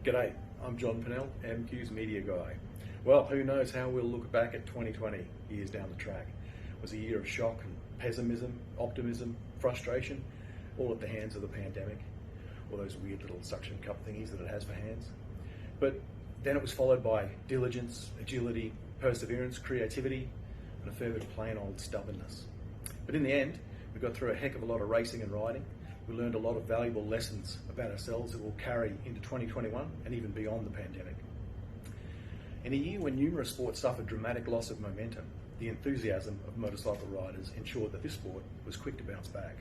G'day, I'm John Pennell, MQ's media guy. Well, who knows how we'll look back at 2020 years down the track. It was a year of shock and pessimism, optimism, frustration, all at the hands of the pandemic, all those weird little suction cup thingies that it has for hands. But then it was followed by diligence, agility, perseverance, creativity, and a fair bit of plain old stubbornness. But in the end, we got through a heck of a lot of racing and riding. We learned a lot of valuable lessons about ourselves that will carry into 2021 and even beyond the pandemic. In a year when numerous sports suffered dramatic loss of momentum, the enthusiasm of motorcycle riders ensured that this sport was quick to bounce back.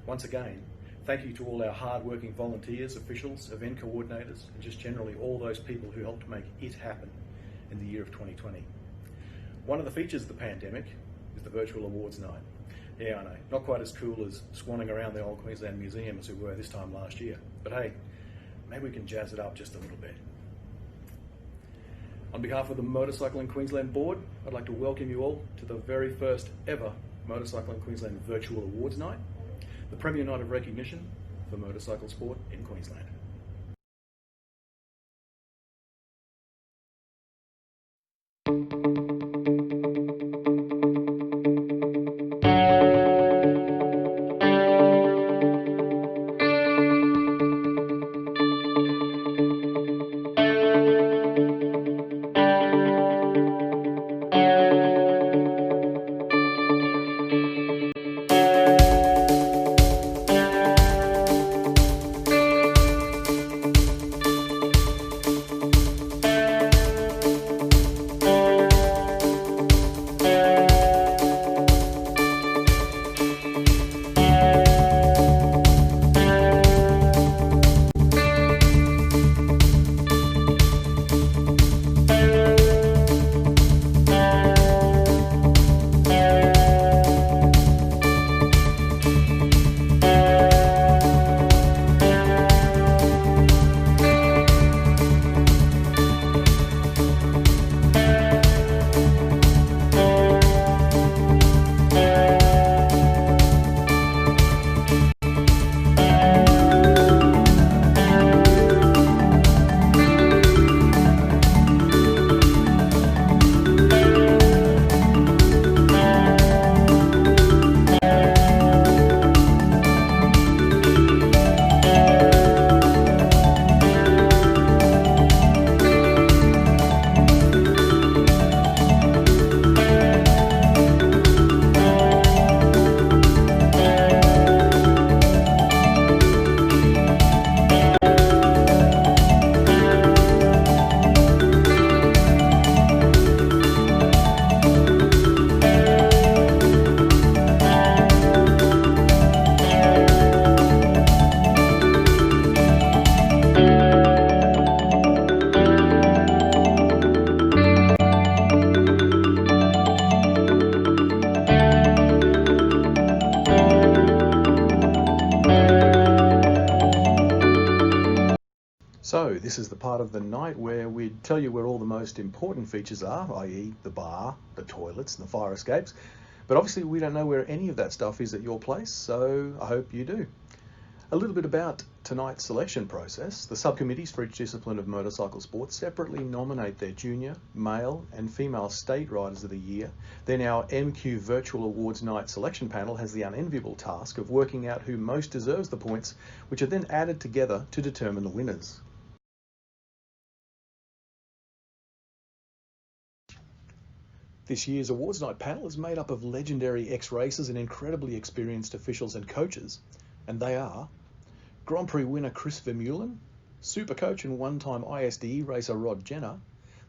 Once again, thank you to all our hard-working volunteers, officials, event coordinators, and just generally all those people who helped make it happen in the year of 2020. One of the features of the pandemic is the virtual awards night. Yeah, I know, not quite as cool as swanning around the old Queensland Museum as we were this time last year. But hey, maybe we can jazz it up just a little bit. On behalf of the Motorcycling Queensland Board, I'd like to welcome you all to the very first ever Motorcycling Queensland Virtual Awards Night, the premier night of recognition for motorcycle sport in Queensland. So this is the part of the night where we tell you where all the most important features are, i.e. the bar, the toilets, and the fire escapes. But obviously we don't know where any of that stuff is at your place, so I hope you do. A little bit about tonight's selection process. The subcommittees for each discipline of motorcycle sports separately nominate their junior, male and female state riders of the year. Then our MQ Virtual Awards Night selection panel has the unenviable task of working out who most deserves the points, which are then added together to determine the winners. This year's Awards Night panel is made up of legendary ex-racers and incredibly experienced officials and coaches, and they are Grand Prix winner Chris Vermeulen, super coach and one-time ISDE racer Rod Jenner,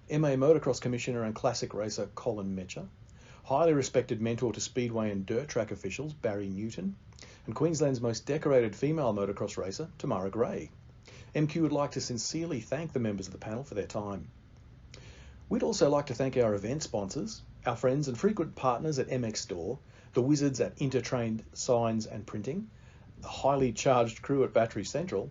MA Motocross Commissioner and classic racer Colin Metcher, highly respected mentor to speedway and dirt track officials Barry Newton, and Queensland's most decorated female motocross racer Tamara Gray. MQ would like to sincerely thank the members of the panel for their time. We'd also like to thank our event sponsors, our friends and frequent partners at MX Store, the wizards at Intertrained Signs and Printing, the highly charged crew at Battery Central,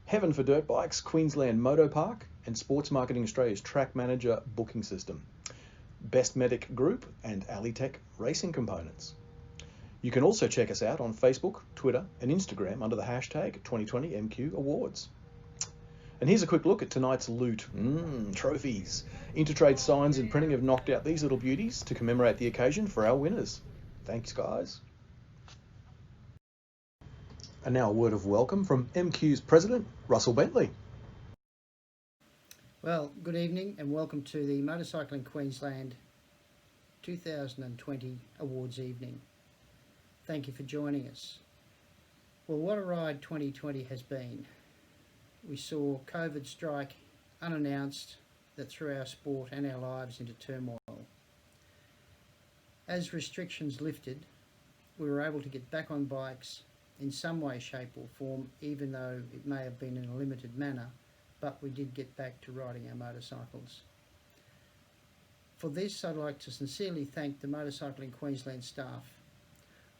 Heaven for Dirt Bikes, Queensland Moto Park, and Sports Marketing Australia's Track Manager booking system, Best Medic Group, and Alitech Racing Components. You can also check us out on Facebook, Twitter, and Instagram under the hashtag 2020 MQ Awards. And here's a quick look at tonight's loot. Trophies. Intertrade signs and printing have knocked out these little beauties to commemorate the occasion for our winners. Thanks, guys. And now a word of welcome from MQ's president, Russell Bentley. Well, good evening and welcome to the Motorcycling Queensland 2020 Awards evening. Thank you for joining us. Well, what a ride 2020 has been. We saw COVID strike unannounced that threw our sport and our lives into turmoil. As restrictions lifted, we were able to get back on bikes in some way, shape or form, even though it may have been in a limited manner, but we did get back to riding our motorcycles. For this, I'd like to sincerely thank the Motorcycling Queensland staff.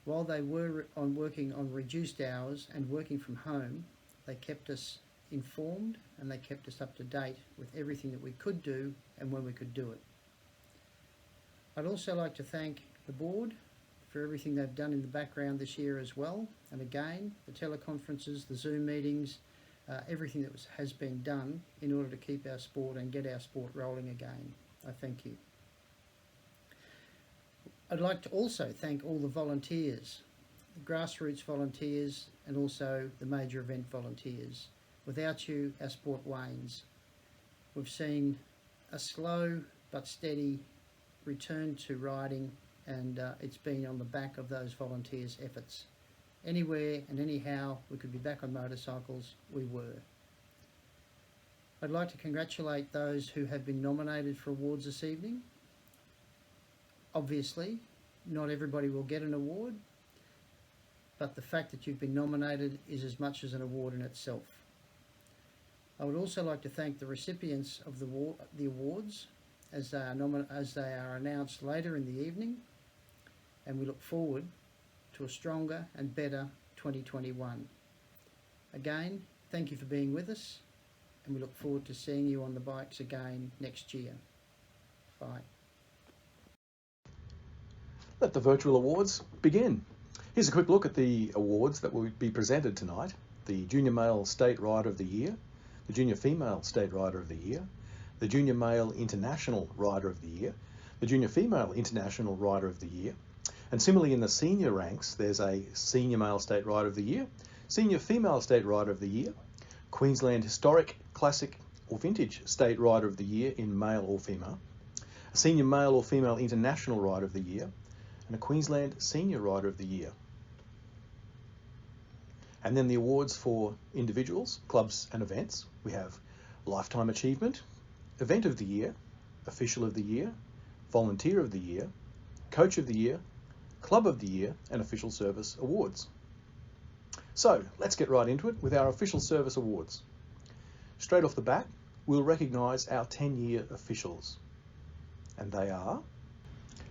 While they were working on reduced hours and working from home, they kept us informed and they kept us up to date with everything that we could do and when we could do it. I'd also like to thank the board for everything they've done in the background this year as well, and again the teleconferences, the Zoom meetings, everything that has been done in order to keep our sport and get our sport rolling again. I thank you. I'd like to also thank all the volunteers, the grassroots volunteers and also the major event volunteers. Without you, our sport wanes. We've seen a slow but steady return to riding, and it's been on the back of those volunteers' efforts. Anywhere and anyhow we could be back on motorcycles, we were. I'd like to congratulate those who have been nominated for awards this evening. Obviously, not everybody will get an award, but the fact that you've been nominated is as much as an award in itself. I would also like to thank the recipients of the awards as they are announced later in the evening, and we look forward to a stronger and better 2021. Again, thank you for being with us, and we look forward to seeing you on the bikes again next year. Bye. Let the virtual awards begin. Here's a quick look at the awards that will be presented tonight. The Junior Male State Rider of the Year, the Junior Female State Rider of the Year, the Junior Male International Rider of the Year, the Junior Female International Rider of the Year, and similarly in the senior ranks there's a Senior Male State Rider of the Year, Senior Female State Rider of the Year, Queensland Historic, Classic or Vintage State Rider of the Year in male or female, a Senior Male or Female International Rider of the Year, and a Queensland Senior Rider of the Year. And then the awards for individuals, clubs and events. We have Lifetime Achievement, Event of the Year, Official of the Year, Volunteer of the Year, Coach of the Year, Club of the Year, and Official Service Awards. So let's get right into it with our Official Service Awards. Straight off the bat, we'll recognise our 10-year officials. And they are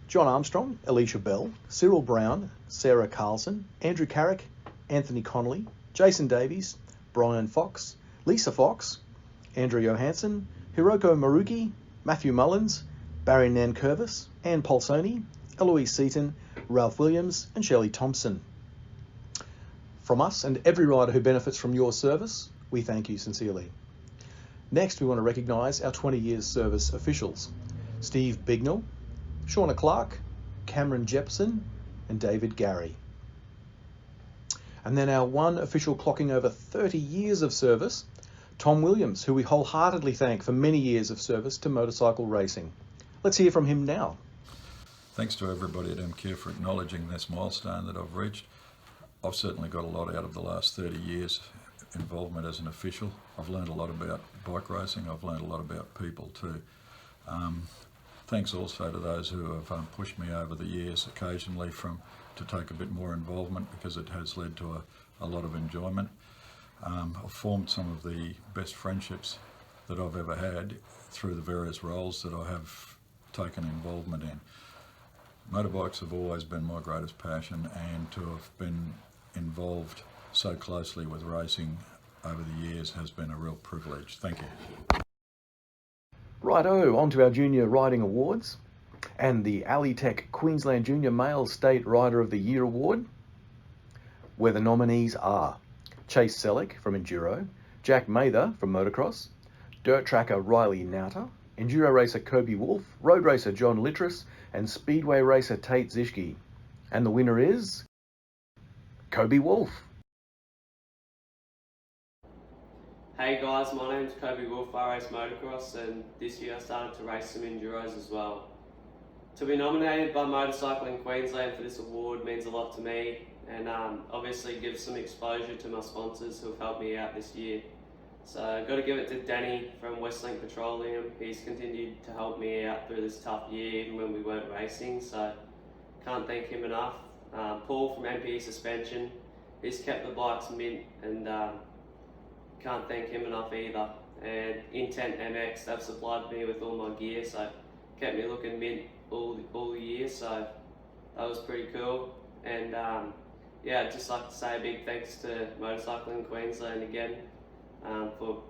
John Armstrong, Alicia Bell, Cyril Brown, Sarah Carlson, Andrew Carrick, Anthony Connolly, Jason Davies, Brian Fox, Lisa Fox, Andrew Johansson, Hiroko Maruki, Matthew Mullins, Barry Nankervis, Anne Polsoni, Eloise Seaton, Ralph Williams and Shelley Thompson. From us and every rider who benefits from your service, we thank you sincerely. Next, we want to recognise our 20 years service officials, Steve Bignell, Shauna Clark, Cameron Jepson and David Gary. And then our one official clocking over 30 years of service, Tom Williams, who we wholeheartedly thank for many years of service to motorcycle racing. Let's hear from him now. Thanks to everybody at MQ for acknowledging this milestone that I've reached. I've certainly got a lot out of the last 30 years involvement as an official. I've learned a lot about bike racing. I've learned a lot about people too. Thanks also to those who have pushed me over the years occasionally to take a bit more involvement, because it has led to a lot of enjoyment. I've formed some of the best friendships that I've ever had through the various roles that I have taken involvement in. Motorbikes have always been my greatest passion, and to have been involved so closely with racing over the years has been a real privilege. Thank you. Righto, on to our Junior Riding Awards and the Alitech Queensland Junior Male State Rider of the Year Award, where the nominees are Chase Selleck from Enduro, Jack Mather from motocross, dirt tracker Riley Nauta, enduro racer Kobe Wolf, road racer John Littris, and speedway racer Tate Zischke. And the winner is Kobe Wolf. Hey guys, my name's Kobe Wolf. I race motocross, and this year I started to race some enduros as well. To be nominated by Motorcycling Queensland for this award means a lot to me, and obviously gives some exposure to my sponsors who have helped me out this year. So I've got to give it to Danny from Westlink Petroleum. He's continued to help me out through this tough year even when we weren't racing, so can't thank him enough. Paul from MPE Suspension, he's kept the bikes mint, and can't thank him enough either. And Intent MX, they've supplied me with all my gear, so kept me looking mint all year, so that was pretty cool. And yeah, I'd just like to say a big thanks to Motorcycling Queensland again for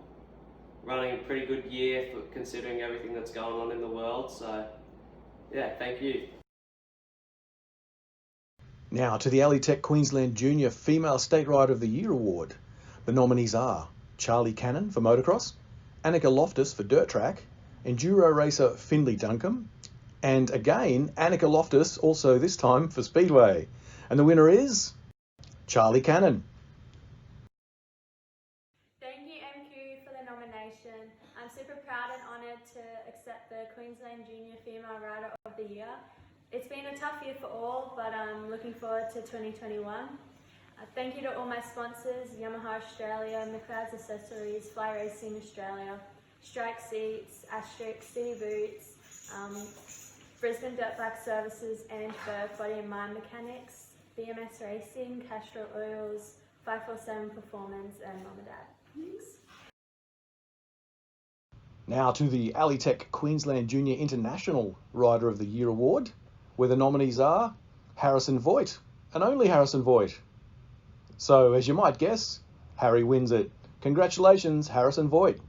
running a pretty good year for considering everything that's going on in the world. So yeah, thank you. Now to the Alitech Queensland Junior Female State Rider of the Year Award. The nominees are Charlie Cannon for motocross, Annika Loftus for dirt track, enduro racer Finley Duncombe, and again Annika Loftus, also this time for speedway. And the winner is Charlie Cannon. Thank you, MQ, for the nomination. I'm super proud and honoured to accept the Queensland Junior Female Rider of the Year. It's been a tough year for all, but I'm looking forward to 2021. Thank you to all my sponsors, Yamaha Australia, McLeod's Accessories, Fly Racing Australia, Strike Seats, Asterisk, City Boots, Brisbane Dirt Bike Services, and Berg Body and Mind Mechanics, BMS Racing, Castro Oils, 547 Performance, and Mum and Dad. Thanks. Now to the Alitech Queensland Junior International Rider of the Year Award, where the nominees are Harrison Voigt, and only Harrison Voigt. So, as you might guess, Harry wins it. Congratulations, Harrison Voigt.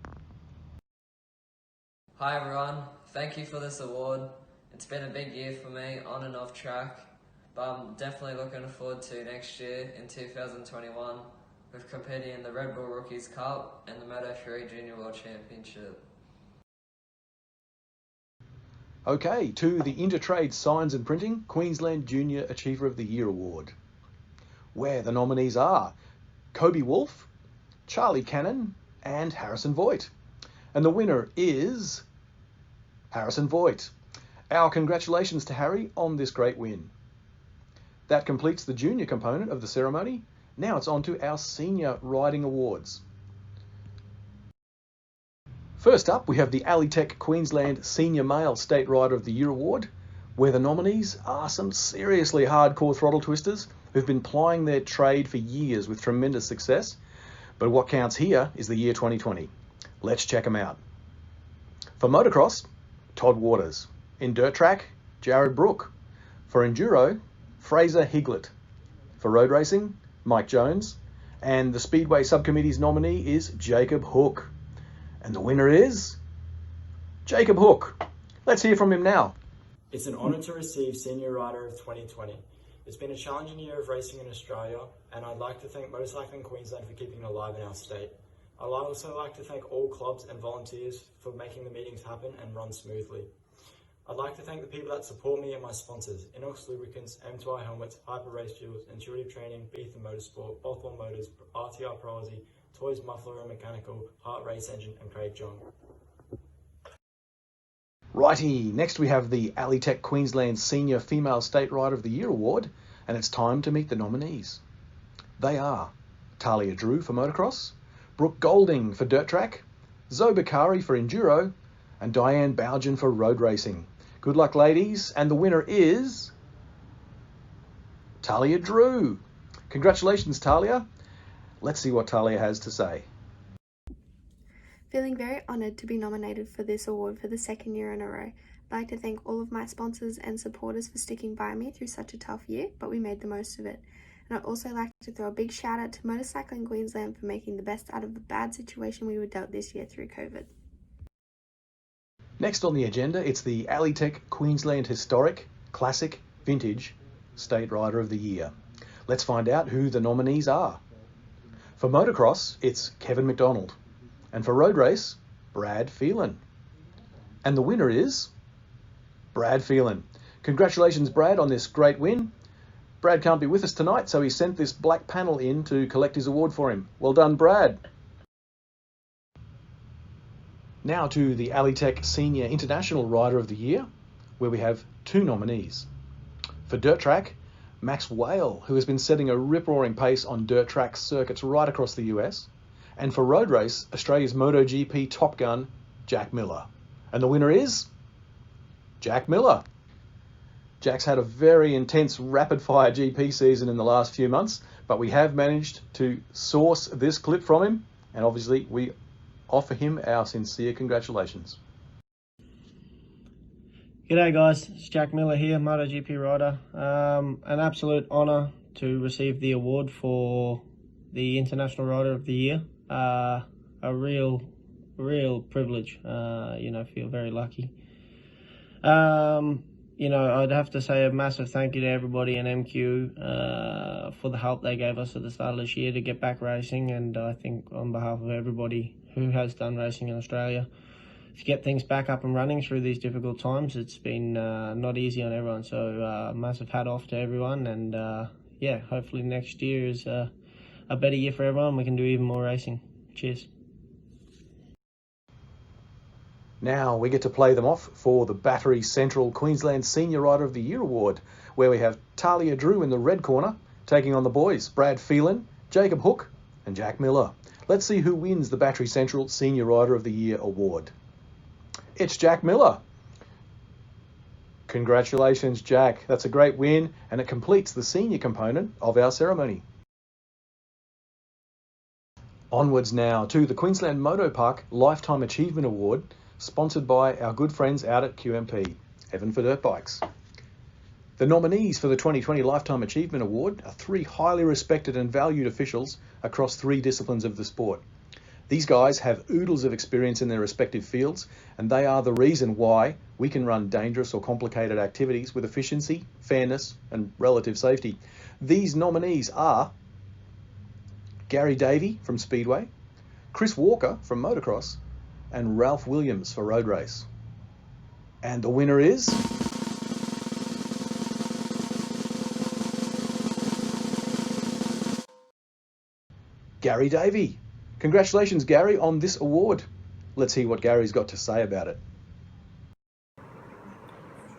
Hi everyone, thank you for this award. It's been a big year for me on and off track, but I'm definitely looking forward to next year in 2021 with competing in the Red Bull Rookies Cup and the Moto3 Junior World Championship. Okay, to the Intertrade Signs and Printing Queensland Junior Achiever of the Year Award, where the nominees are Kobe Wolf, Charlie Cannon, and Harrison Voigt. And the winner is Harrison Voigt. Our congratulations to Harry on this great win. That completes the junior component of the ceremony. Now it's on to our senior riding awards. First up, we have the Alitech Queensland Senior Male State Rider of the Year Award, where the nominees are some seriously hardcore throttle twisters who've been plying their trade for years with tremendous success. But what counts here is the year 2020. Let's check them out. For motocross, Todd Waters. In dirt track, Jared Brook. For enduro, Fraser Higlett. For road racing, Mike Jones. And the Speedway Subcommittee's nominee is Jacob Hook. And the winner is Jacob Hook. Let's hear from him now. It's an honour to receive Senior Rider of 2020. It's been a challenging year of racing in Australia, and I'd like to thank Motorcycling Queensland for keeping it alive in our state. I'd also like to thank all clubs and volunteers for making the meetings happen and run smoothly. I'd like to thank the people that support me and my sponsors, Inox Lubricants, M2I Helmets, Hyper Race Fuels, Intuitive Training, Beetham Motorsport, Bothwell Motors, RTR Pro Aussie, Toys Muffler and Mechanical, Heart Race Engine, and Craig John. Righty, next we have the Alitech Queensland Senior Female State Rider of the Year Award, and it's time to meet the nominees. They are Talia Drew for motocross, Brooke Golding for dirt track, Zoe Bakari for enduro, and Diane Bougen for road racing. Good luck, ladies, and the winner is Talia Drew. Congratulations, Talia. Let's see what Talia has to say. Feeling very honoured to be nominated for this award for the second year in a row. I'd like to thank all of my sponsors and supporters for sticking by me through such a tough year, but we made the most of it. And I'd also like to throw a big shout out to Motorcycling Queensland for making the best out of the bad situation we were dealt this year through COVID. Next on the agenda, it's the Alitech Queensland Historic, Classic, Vintage State Rider of the Year. Let's find out who the nominees are. For motocross, it's Kevin McDonald. And for road race, Brad Phelan. And the winner is Brad Phelan. Congratulations, Brad, on this great win. Brad can't be with us tonight, so he sent this black panel in to collect his award for him. Well done, Brad. Now to the Alitech Senior International Rider of the Year, where we have 2 nominees. For dirt track, Max Whale, who has been setting a rip-roaring pace on dirt track circuits right across the US. And for road race, Australia's MotoGP top gun, Jack Miller. And the winner is Jack Miller. Jack's had a very intense rapid-fire GP season in the last few months, but we have managed to source this clip from him, and obviously we offer him our sincere congratulations. G'day guys, it's Jack Miller here, MotoGP rider. An absolute honour to receive the award for the International Rider of the Year. A real privilege, feel very lucky. I'd have to say a massive thank you to everybody in MQ for the help they gave us at the start of this year to get back racing, and I think on behalf of everybody who has done racing in Australia, to get things back up and running through these difficult times. It's been not easy on everyone, so massive hat off to everyone, and hopefully next year is a better year for everyone. We can do even more racing. Cheers. Now we get to play them off for the Battery Central Queensland Senior Rider of the Year Award, where we have Talia Drew in the red corner, taking on the boys, Brad Phelan, Jacob Hook and Jack Miller. Let's see who wins the Battery Central Senior Rider of the Year Award. It's Jack Miller. Congratulations, Jack. That's a great win, and it completes the senior component of our ceremony. Onwards now to the Queensland Moto Park Lifetime Achievement Award, sponsored by our good friends out at QMP, Heaven for Dirt Bikes. The nominees for the 2020 Lifetime Achievement Award are 3 highly respected and valued officials across 3 disciplines of the sport. These guys have oodles of experience in their respective fields, and they are the reason why we can run dangerous or complicated activities with efficiency, fairness, and relative safety. These nominees are Gary Davey from Speedway, Chris Walker from Motocross, and Ralph Williams for Road Race. And the winner is Gary Davey. Congratulations, Gary, on this award. Let's hear what Gary's got to say about it.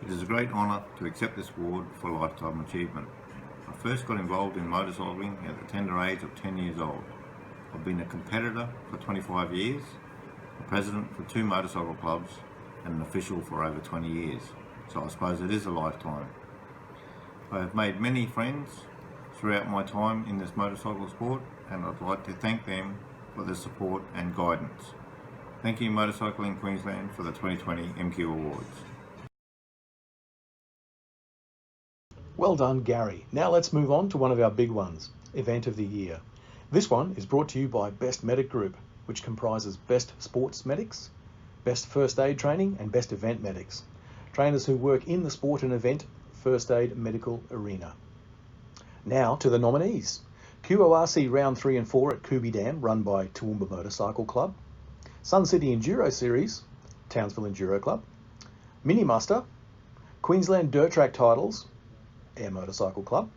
It is a great honour to accept this award for lifetime achievement. I first got involved in motorcycling at the tender age of 10 years old. I've been a competitor for 25 years, a president for 2 motorcycle clubs, and an official for over 20 years. So I suppose it is a lifetime. I have made many friends throughout my time in this motorcycle sport, and I'd like to thank them for their support and guidance. Thank you, Motorcycling Queensland, for the 2020 MQ Awards. Well done, Gary. Now let's move on to one of our big ones, Event of the Year. This one is brought to you by Best Medic Group, which comprises Best Sports Medics, Best First Aid Training and Best Event Medics, trainers who work in the sport and event first aid medical arena. Now to the nominees. QORC Round 3 and 4 at Kubi Dam, run by Toowoomba Motorcycle Club. Sun City Enduro Series, Townsville Enduro Club. Mini Muster, Queensland Dirt Track Titles, Air Motorcycle Club.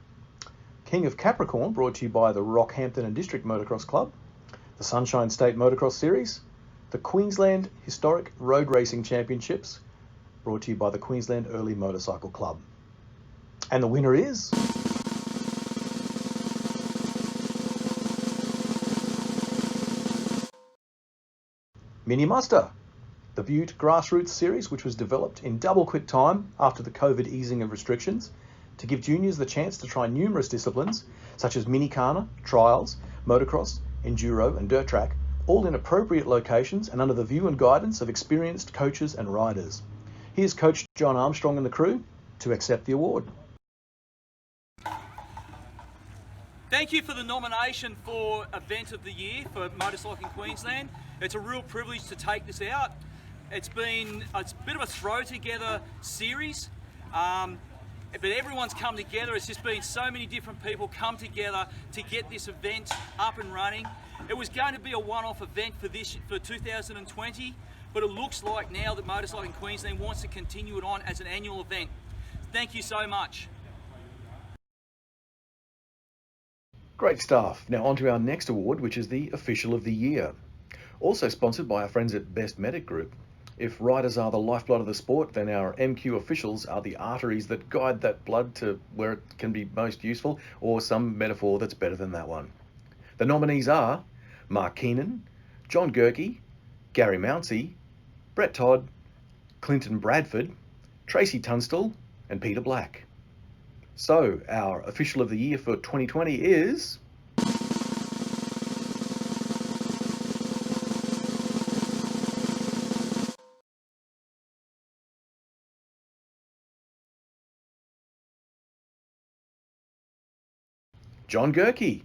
King of Capricorn, brought to you by the Rockhampton and District Motocross Club. The Sunshine State Motocross Series. The Queensland Historic Road Racing Championships, brought to you by the Queensland Early Motorcycle Club. And the winner is Mini Muster, the Butte Grassroots Series, which was developed in double quick time after the COVID easing of restrictions to give juniors the chance to try numerous disciplines such as mini Kana, trials, motocross, enduro and dirt track, all in appropriate locations and under the view and guidance of experienced coaches and riders. Here's Coach John Armstrong and the crew to accept the award. Thank you for the nomination for Event of the Year for Motorcycling Queensland. It's a real privilege to take this out. It's a bit of a throw together series. but everyone's come together. It's just been so many different people come together to get this event up and running. It was going to be a one-off event for 2020, but it looks like now that Motorcycling Queensland wants to continue it on as an annual event. Thank you so much. Great stuff. Now on to our next award, which is the Official of the Year. Also sponsored by our friends at Best Medic Group. If riders are the lifeblood of the sport, then our MQ officials are the arteries that guide that blood to where it can be most useful, or some metaphor that's better than that one. The nominees are Mark Keenan, John Gerke, Gary Mounsey, Brett Todd, Clinton Bradford, Tracy Tunstall, and Peter Black. So, our Official of the Year for 2020 is... John Gerke.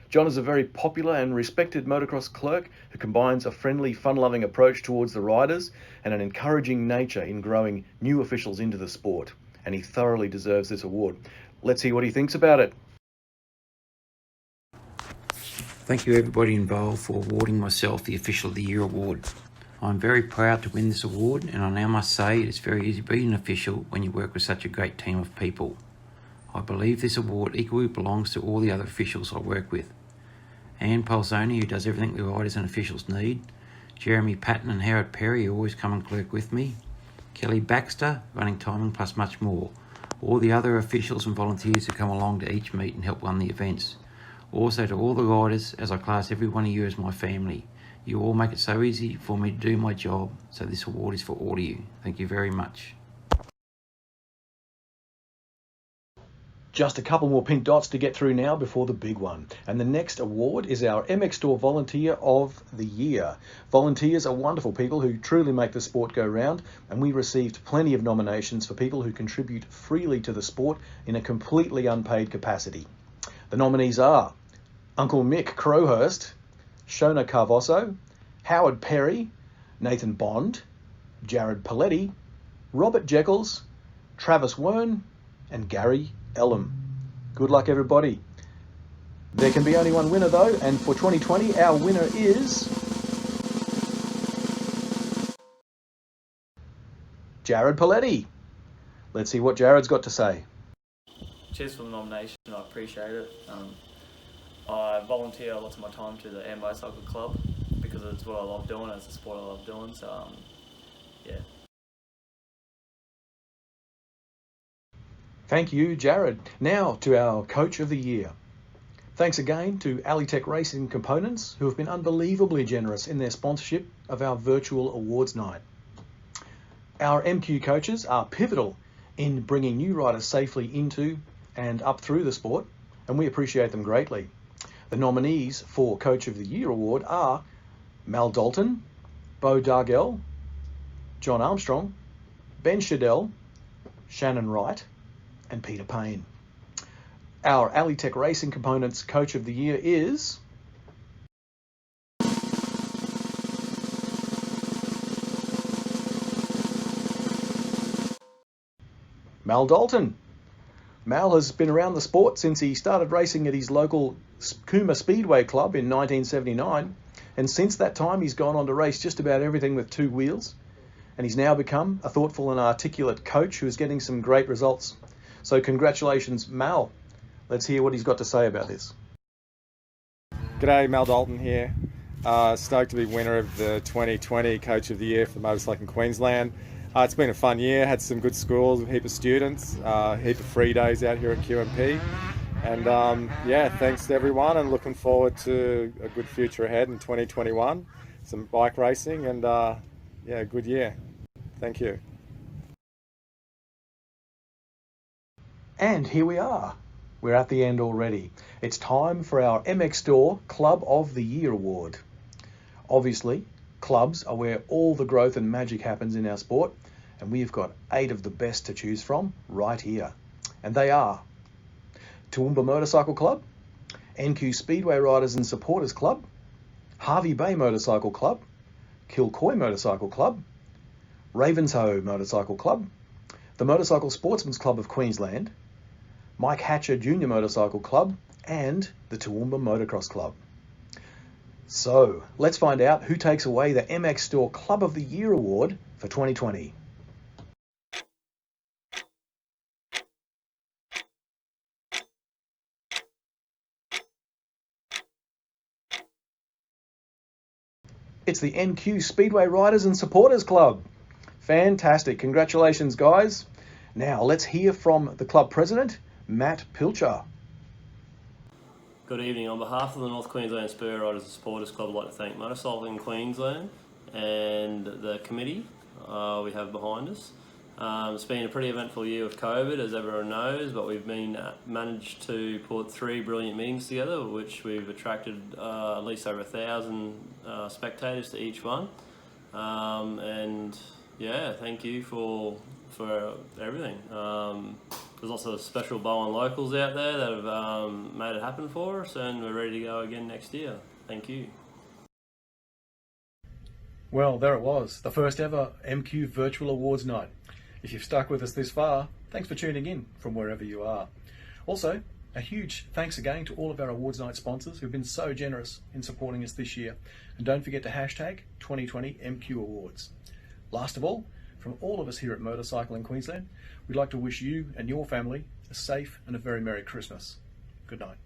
John is a very popular and respected motocross clerk who combines a friendly, fun-loving approach towards the riders and an encouraging nature in growing new officials into the sport, and he thoroughly deserves this award. Let's hear what he thinks about it. Thank you everybody involved for awarding myself the Official of the Year award. I'm very proud to win this award, and I now must say it's very easy being an official when you work with such a great team of people. I believe this award equally belongs to all the other officials I work with. Anne Polsoni, who does everything the riders and officials need. Jeremy Patton and Howard Perry, who always come and clerk with me. Kelly Baxter, running timing plus much more. All the other officials and volunteers who come along to each meet and help run the events. Also to all the riders, as I class every one of you as my family. You all make it so easy for me to do my job, so this award is for all of you. Thank you very much. Just a couple more pink dots to get through now before the big one. And the next award is our MX Store Volunteer of the Year. Volunteers are wonderful people who truly make the sport go round, and we received plenty of nominations for people who contribute freely to the sport in a completely unpaid capacity. The nominees are Uncle Mick Crowhurst, Shona Carvoso, Howard Perry, Nathan Bond, Jared Paletti, Robert Jekyls, Travis Wern, and Gary Ellum. Good luck everybody. There can be only one winner though, and for 2020 our winner is Jared Paletti. Let's see what Jared's got to say. Cheers for the nomination, I appreciate it. I volunteer lots of my time to the Air Motorcycle Club because it's what I love doing, it's a sport I love doing, so yeah. Thank you, Jared. Now to our Coach of the Year. Thanks again to Alitech Racing Components, who have been unbelievably generous in their sponsorship of our virtual awards night. Our MQ coaches are pivotal in bringing new riders safely into and up through the sport, and we appreciate them greatly. The nominees for Coach of the Year award are Mal Dalton, Bo Dargell, John Armstrong, Ben Shadell, Shannon Wright, and Peter Payne. Our Alitech Racing Components Coach of the Year is Mal Dalton. Mal has been around the sport since he started racing at his local Cooma Speedway Club in 1979, and since that time he's gone on to race just about everything with two wheels, and he's now become a thoughtful and articulate coach who is getting some great results. So congratulations, Mal. Let's hear what he's got to say about this. G'day, Mal Dalton here. Stoked to be winner of the 2020 Coach of the Year for Motorcycling Queensland. It's been a fun year, had some good schools, a heap of students, heap of free days out here at QMP. And yeah, thanks to everyone and looking forward to a good future ahead in 2021. Some bike racing and yeah, good year. Thank you. And here we are. We're at the end already. It's time for our MX Store Club of the Year award. Obviously, clubs are where all the growth and magic happens in our sport, and we've got 8 of the best to choose from right here. And they are Toowoomba Motorcycle Club, NQ Speedway Riders and Supporters Club, Harvey Bay Motorcycle Club, Kilcoy Motorcycle Club, Ravenshoe Motorcycle Club, the Motorcycle Sportsmen's Club of Queensland, Mike Hatcher Junior Motorcycle Club, and the Toowoomba Motocross Club. So, let's find out who takes away the MX Store Club of the Year Award for 2020. It's the NQ Speedway Riders and Supporters Club. Fantastic. Congratulations, guys. Now, let's hear from the club president, Matt Pilcher. Good evening. On behalf of the North Queensland Speedway Riders and Supporters Club, I'd like to thank Motorcycling Queensland and the committee we have behind us. It's been a pretty eventful year with COVID, as everyone knows, but we've managed to put 3 brilliant meetings together, which we've attracted at least over 1,000 spectators to each one. And yeah, thank you for everything. There's lots of special Bowen locals out there that have made it happen for us, and we're ready to go again next year. Thank you. Well, there it was, the first ever MQ Virtual Awards Night. If you've stuck with us this far, thanks for tuning in from wherever you are. Also, a huge thanks again to all of our Awards Night sponsors who've been so generous in supporting us this year. And don't forget to hashtag 2020 MQ Awards. Last of all, from all of us here at Motorcycling Queensland, we'd like to wish you and your family a safe and a very Merry Christmas. Good night.